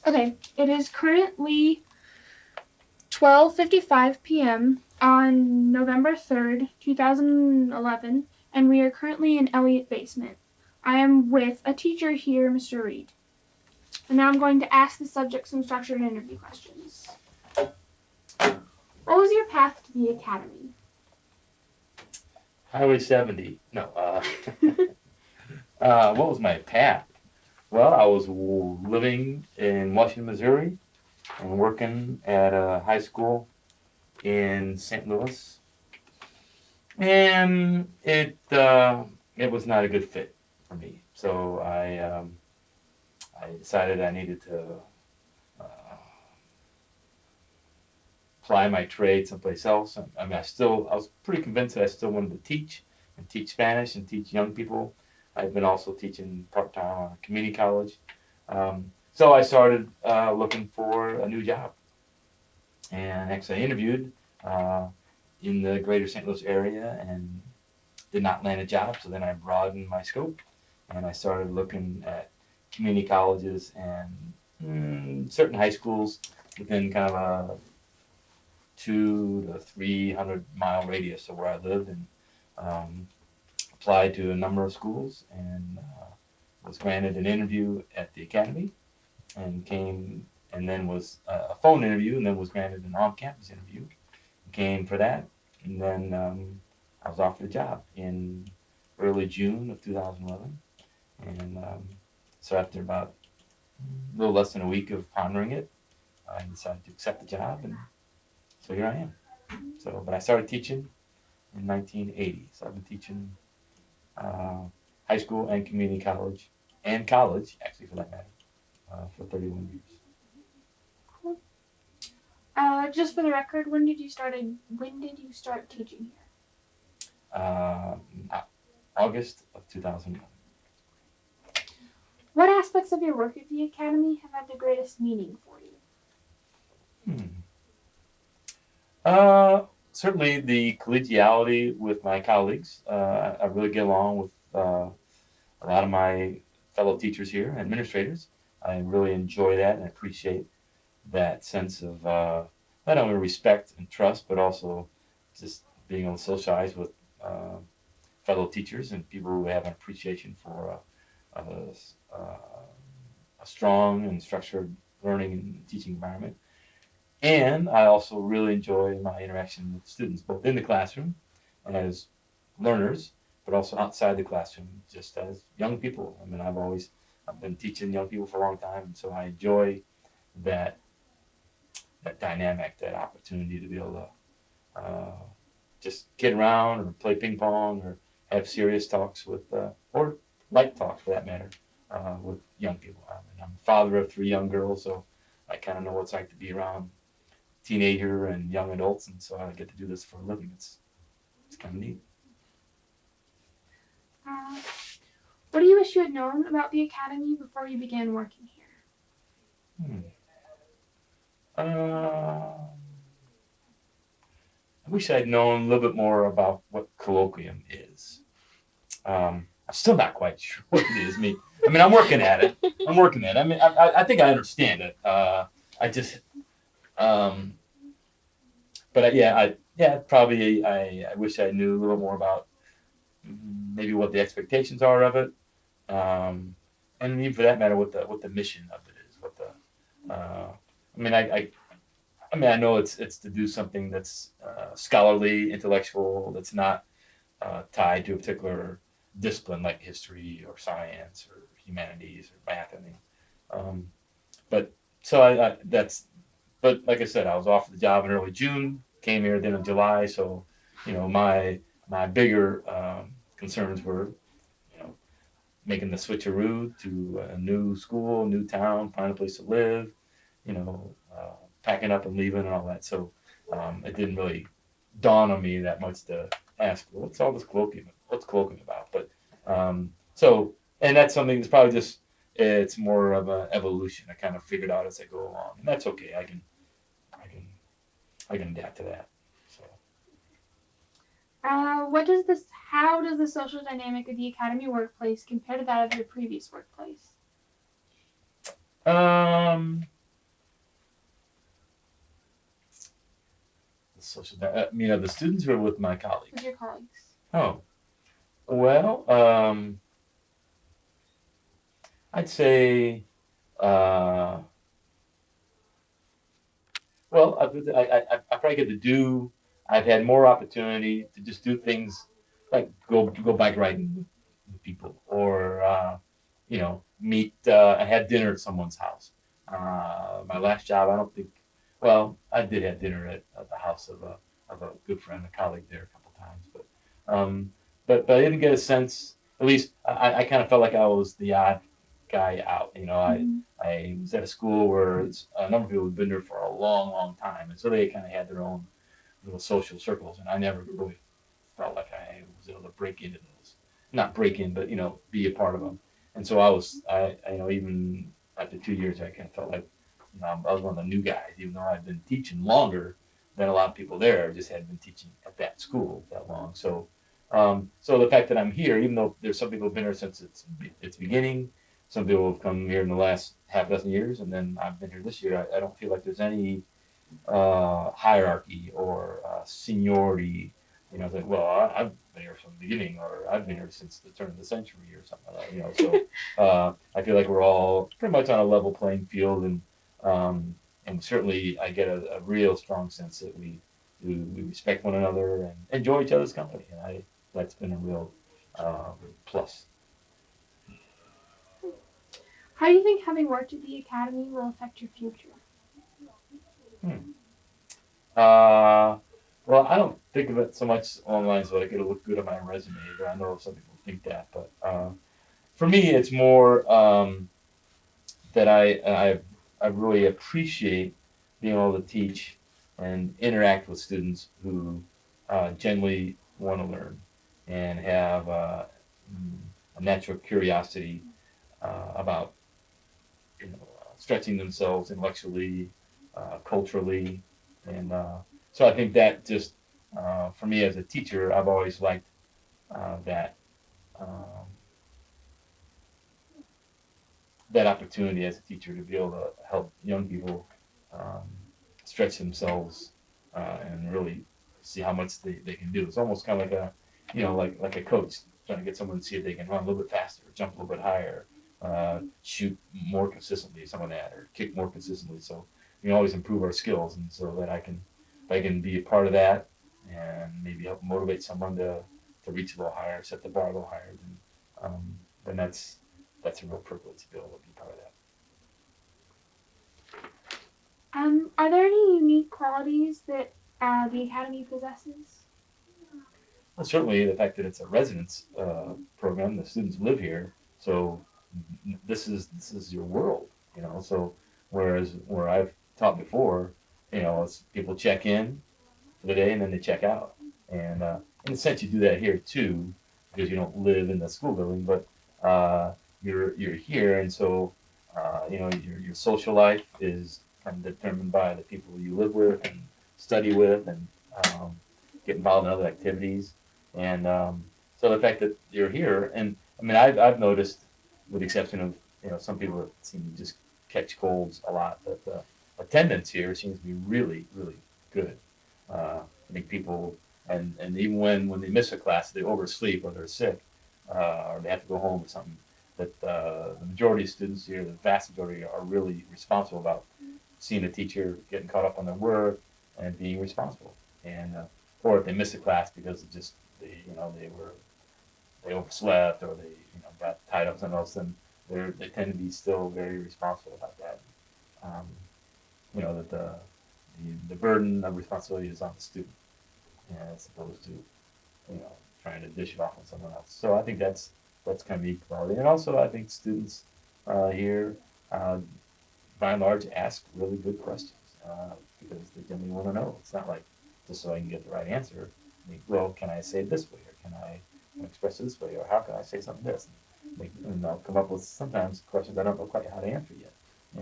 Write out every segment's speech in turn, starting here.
Okay, it is currently 12:55 p.m. on November 3rd, 2011, and we are currently in Elliott Basement. I am with a teacher here, Mr. Reid. And now I'm going to ask the subject some structured interview questions. What was your path to the academy? Highway 70. No. What was my path? Well, I was living in Washington, Missouri, and working at a high school in St. Louis, and it was not a good fit for me. So I decided I needed to uh, apply my trade someplace else. I mean, I was pretty convinced that I still wanted to teach and teach Spanish and teach young people. I've been also teaching part time on a community college. So I started looking for a new job, and actually I interviewed uh, in the greater St. Louis area and did not land a job. So then I broadened my scope and I started looking at community colleges and certain high schools within kind of a 200 to 300 mile radius of where I lived, and um, applied to a number of schools and was granted an interview at the academy and then was a phone interview and then was granted an on-campus interview. Came for that, and then I was offered a job in early June of 2011, and so after about a little less than a week of pondering it, I decided to accept the job, and so here I am. So, but I started teaching in 1980, so I've been teaching high school and community college, actually for that matter, for 31 years. Just for the record, when did you start teaching here? Uh, August of 2001. What aspects of your work at the academy have had the greatest meaning for you? Certainly the collegiality with my colleagues. I really get along with a lot of my fellow teachers here, administrators. I really enjoy that and appreciate that sense of not only respect and trust, but also just being able to socialize with uh, fellow teachers and people who have an appreciation for a, a strong and structured learning and teaching environment. And I also really enjoy my interaction with students, both in the classroom and as learners, but also outside the classroom, just as young people. I mean, I've been teaching young people for a long time, and so I enjoy that that dynamic, that opportunity to be able to just kid around or play ping pong or have serious talks with, or light talks for that matter, with young people. I mean, I'm a father of 3 young girls, so I kind of know what it's like to be around teenager and young adults, and so I get to do this for a living. It's kind of neat. Uh, what do you wish you had known about the academy before you began working here? Hmm. I wish I'd known a little bit more about what colloquium is. I'm still not quite sure what it is. I mean, I'm working at it. I mean, I think I understand it. I just, um, but probably I wish I knew a little more about maybe what the expectations are of it, and even for that matter, what the mission of it is. I mean, I mean, I know it's to do something that's scholarly, intellectual, that's not tied to a particular discipline like history or science or humanities or math. I mean, um, but so that's. But like I said, I was offered the job in early June. Came here at the end of July. So, my bigger concerns were, you know, making the switcheroo to a new school, new town, find a place to live, packing up and leaving and all that. So it didn't really dawn on me that much to ask, well, what's all this colloquium? What's colloquium about? But and that's something that's probably it's more of an evolution. I kind of figured out as I go along, and that's okay. I can adapt to that. So. How does the social dynamic of the academy workplace compare to that of your previous workplace? of the students or with my colleagues? With your colleagues. Oh, well, I'd say, uh, well, I probably get to do. I've had more opportunity to just do things like go bike riding with people, or meet. I had dinner at someone's house. My last job, I don't think. Well, I did have dinner at the house of a good friend, a colleague there a couple times, um, but I didn't get a sense. At least I kind of felt like I was the odd guy out. I was at a school where a number of people had been there for a long, long time, and so they kind of had their own little social circles, and I never really felt like I was able to break into those. Not break in, but be a part of them. And so even after 2 years, I kind of felt like I was one of the new guys, even though I'd been teaching longer than a lot of people there. I just hadn't been teaching at that school that long. So the fact that I'm here, even though there's some people who've been here since its beginning, some people have come here in the last half dozen years, and then I've been here this year. I don't feel like there's any hierarchy or seniority. That I've been here from the beginning, or I've been here since the turn of the century, or something like that. So I feel like we're all pretty much on a level playing field, and certainly I get a real strong sense that we respect one another and enjoy each other's company, and that's been a real plus. How do you think having worked at the academy will affect your future? Hmm. Uh, well, I don't think of it so much online so like it'll look good on my resume, but I know some people think that. But for me, it's more that I really appreciate being able to teach and interact with students who genuinely want to learn and have a natural curiosity about stretching themselves intellectually, culturally, and so I think that just for me as a teacher, I've always liked that um, that opportunity as a teacher to be able to help young people um, stretch themselves and really see how much they can do. It's almost kind of like like a coach trying to get someone to see if they can run a little bit faster, jump a little bit higher, shoot more consistently, some of that, or kick more consistently. So we can always improve our skills, and so that if I can be a part of that and maybe help motivate someone to reach a little higher, set the bar a little higher, then that's a real privilege to be able to be part of that. Are there any unique qualities that the academy possesses? Well, certainly the fact that it's a residence program, the students live here, so this is your world, So whereas where I've taught before, it's people check in for the day and then they check out, and in a sense you do that here too, because you don't live in the school building, but you're here, and so your social life is kind of determined by the people you live with and study with, and um, get involved in other activities. And so the fact that you're here, and I mean, I've noticed, with the exception of some people that seem to just catch colds a lot, that the attendance here seems to be really, really good. I think people, and even when they miss a class, they oversleep or they're sick, or they have to go home or something. That the majority of students here, the vast majority, are really responsible about seeing a teacher, getting caught up on their work, and being responsible. And or if they miss a class because of just they overslept or they got tied up something else, then they tend to be still very responsible about that. Um, that the burden of responsibility is on the student, as opposed to trying to dish it off on someone else. So I think that's kind of equality, and also I think students here, by and large, ask really good questions because they generally want to know. It's not like just so I can get the right answer. Well, can I say it this way, or can I express it this way, or how can I say something this? And they'll come up with sometimes questions I don't know quite how to answer yet,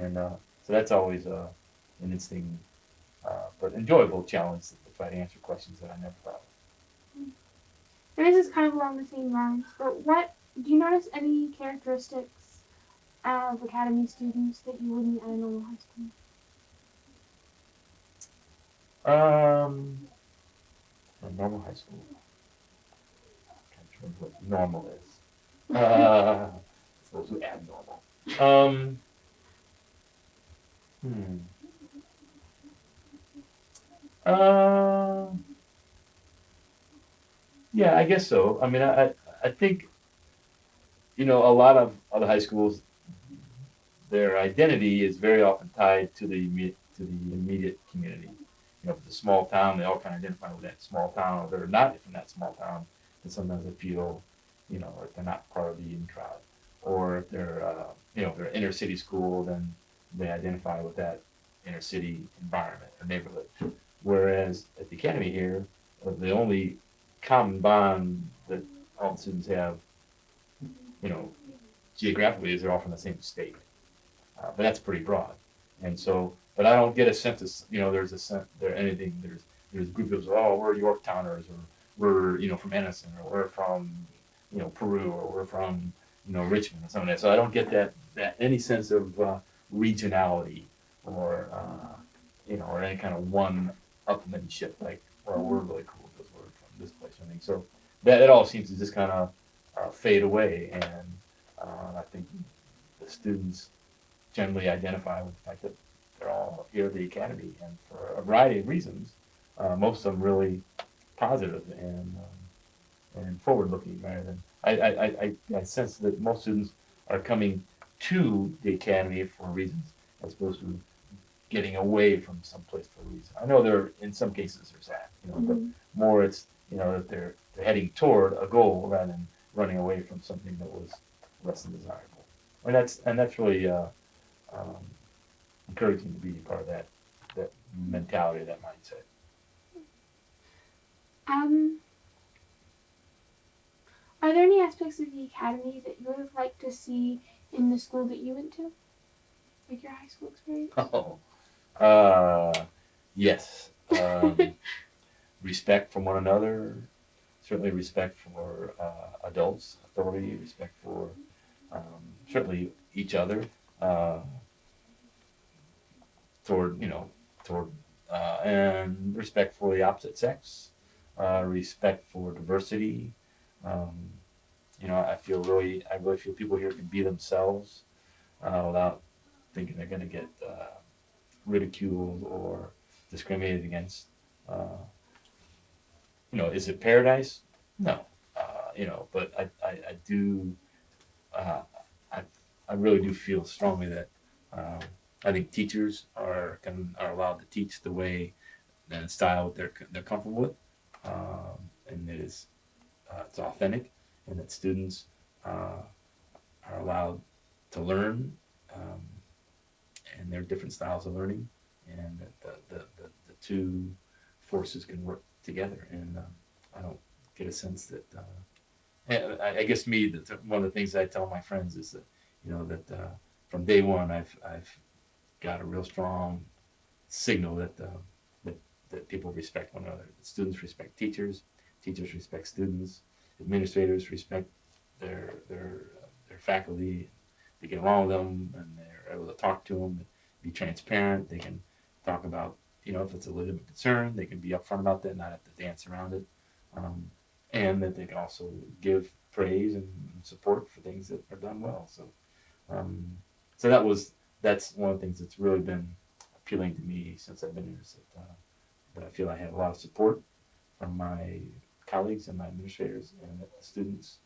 and so that's always an interesting but enjoyable challenge to try to answer questions that I never thought of. And this is kind of along the same lines, but what do you notice any characteristics of academy students that you wouldn't at a normal high school? A normal high school. I'm trying to remember what normal is. As opposed to abnormal. Hmm. Uh, yeah, I guess so. I mean, I think, a lot of other high schools, their identity is very often tied to to the immediate community. If it's a small town, they all kind of identify with that small town, or they're not from that small town, and sometimes they feel, like they're not part of the in crowd. Or if they're, if they're an inner city school, then they identify with that inner city environment or neighborhood. Whereas at the academy here, the only common bond that all the students have, you know, geographically is they're all from the same state. But that's pretty broad. And so, but I don't get a sense of, there's a sense there anything there's a group of, oh, we're Yorktowners, or we're from Edison, or we're from Peru, or we're from Richmond, or something like that. So I don't get that any sense of regionality, or or any kind of one upmanship, like, well, we're really cool because we're from this place. I think so. That it all seems to just kind of fade away, and I think the students generally identify with the fact that they're all here at the academy, and for a variety of reasons, most of them really positive and forward-looking. Rather than I sense that most students are coming to the academy for reasons as opposed to getting away from someplace for a reason. I know there in some cases there's that, but more it's that they're heading toward a goal rather than running away from something that was less than desirable. And that's really um, encouraging to be part of that mentality, that mindset. Um, are there any aspects of the academy that you would have liked to see in the school that you went to, like your high school experience? Oh, yes. Respect for one another, certainly respect for adults, authority, respect for certainly each other, uh, toward toward and respect for the opposite sex, respect for diversity. Um, I really feel people here can be themselves without thinking they're going to get ridiculed or discriminated against. Uh, is it paradise? No. But I do, uh, I, I really do feel strongly that um, I think teachers are allowed to teach the way and style they're comfortable with, and that it's authentic, and that students uh, are allowed to learn, um, and there are different styles of learning, and that the two forces can work together. And I don't get a sense that. And I guess one of the things I tell my friends is that that from day one I've got a real strong signal that that people respect one another. That students respect teachers, teachers respect students, administrators respect their faculty. They get along with them, and they're able to talk to them, be transparent. They can talk about if it's a legitimate concern. They can be upfront about that, not have to dance around it. Um, and that they can also give praise and support for things that are done well. Um, so that's one of the things that's really been appealing to me since I've been here. Is that I feel I have a lot of support from my colleagues and my administrators, and that the students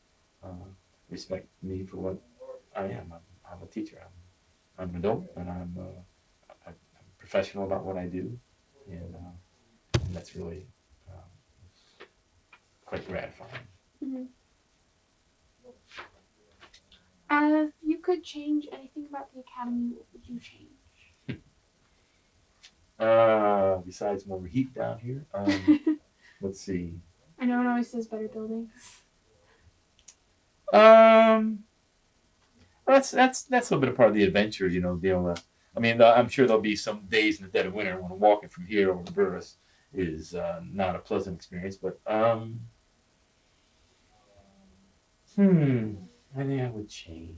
uh, respect me for what I am. I'm a teacher. I'm an adult, and I'm professional about what I do, and that's really quite gratifying. Mm-hmm. If you could change anything about the academy, what would you change? Besides more heat down here, let's see. I know it always says better buildings. That's a little bit of part of the adventure, I mean, I'm sure there'll be some days in the dead of winter when walking from here over to Burris is not a pleasant experience, but I think I would change.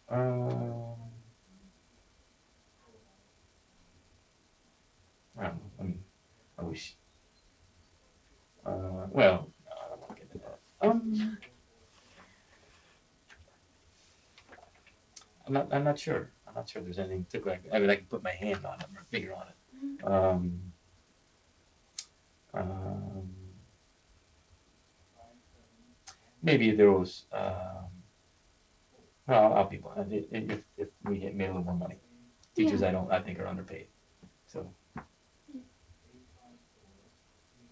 Um, I don't know. I mean, I wish. Well, no, I don't want to get into that. I'm not sure. I'm not sure there's anything particular. I mean, I can put my hand on it or finger on it. Um, maybe there was. Well, I'll be blunt. If we made a little more money, teachers Yeah. I think are underpaid. So.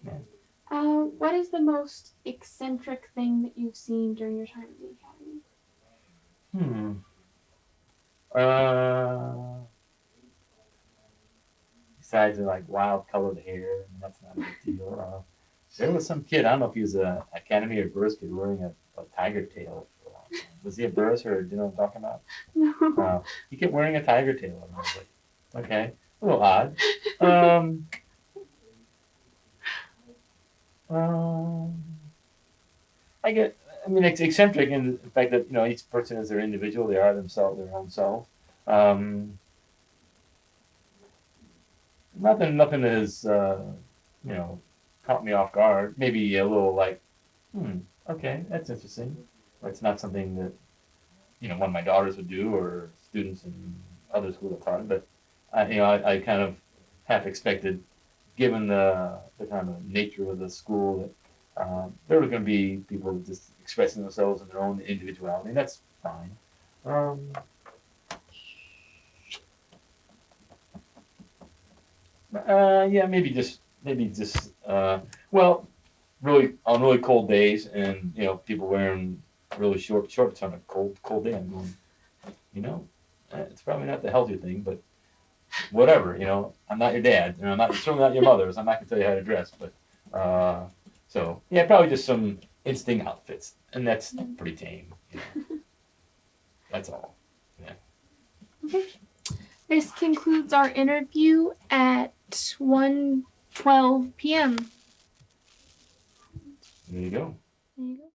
Yeah. What is the most eccentric thing that you've seen during your time at the academy? Besides the like wild colored hair, and that's not a big deal. There was some kid, I don't know if he was a academy or Burris kid wearing a tiger tail for a long time. Was he a Burris or do you know what I'm talking about? No. He kept wearing a tiger tail, and I was like, okay, a little odd. Um, I mean, it's eccentric in the fact that each person is their individual. They are themselves, their own self. Nothing has caught me off guard. Maybe a little like, okay, that's interesting. But it's not something that one of my daughters would do or students in other schools have taught. But I kind of half expected, given the kind of nature of the school, that there were going to be people just expressing themselves in their own individuality. And that's fine. Yeah, well, really on really cold days, and people wearing really short shorts on a cold day. I'm going, it's probably not the healthy thing, but whatever. I'm not your dad, and I'm not certainly not your mother, so I'm not gonna tell you how to dress. But so yeah, probably just some instinct outfits, and that's pretty tame. That's all. Yeah. Okay. This concludes our interview at 1:12 p.m. There you go. There you go.